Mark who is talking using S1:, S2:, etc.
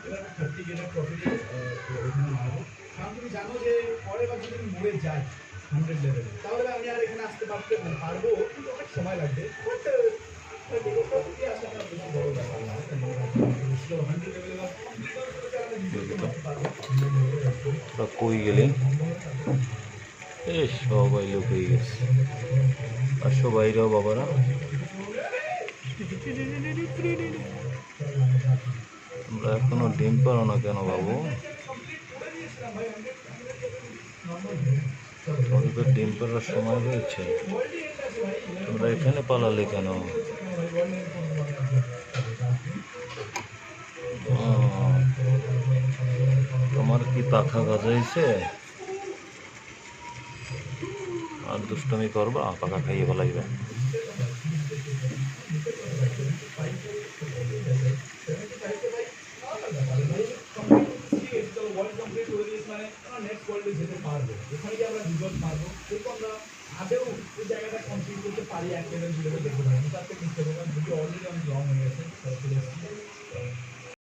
S1: এবার 30 গেটের প্রফিটে এখানে মারবো। কারণ তুমি জানো যে পরের বার যদি আমি মরে যাই 100 লেভেলে, তাহলে আমি আর এখানে আসতে পারবো, কিন্তু অনেক সময় লাগবে। বাট প্রফিটে আসাটা বেশি বড় ব্যাপার না। 100 লেভেলে বা কমপ্লিট করতে আমরা ভিডিওতে মারতে পারবো।
S2: তোরা কই গেলি? এ সবাই লোক হয়ে গেছে। আর সবাইরাও বাবারা তোমরা এখনো ডিম পারো না কেন বাবু? তোমাদের তো ডিম পাড়ার সময় হয়েছে, তোমরা এখানে পালালে কেন? তোমার কি পাখা গজাইছে? আর দুষ্টমি করবা, পাখা খাইয়ে ফেলাইবে।
S1: ওয়ার্ল্ড কমপ্লিট করে দিয়েছি মানে আমরা নেক্সট ওয়ার্ল্ডে যেতে পারবো। ওখানে গিয়ে আমরা রিজল্ট পাবো, কিন্তু আমরা আদেও ওই জায়গাটা কমপ্লিট করতে পারি এক লেভেল 2 লেভেল দেখতে পারি। তার থেকে নিতে হবে, কারণ ভিডিও অলরেডি অনেক লং হয়ে গেছে।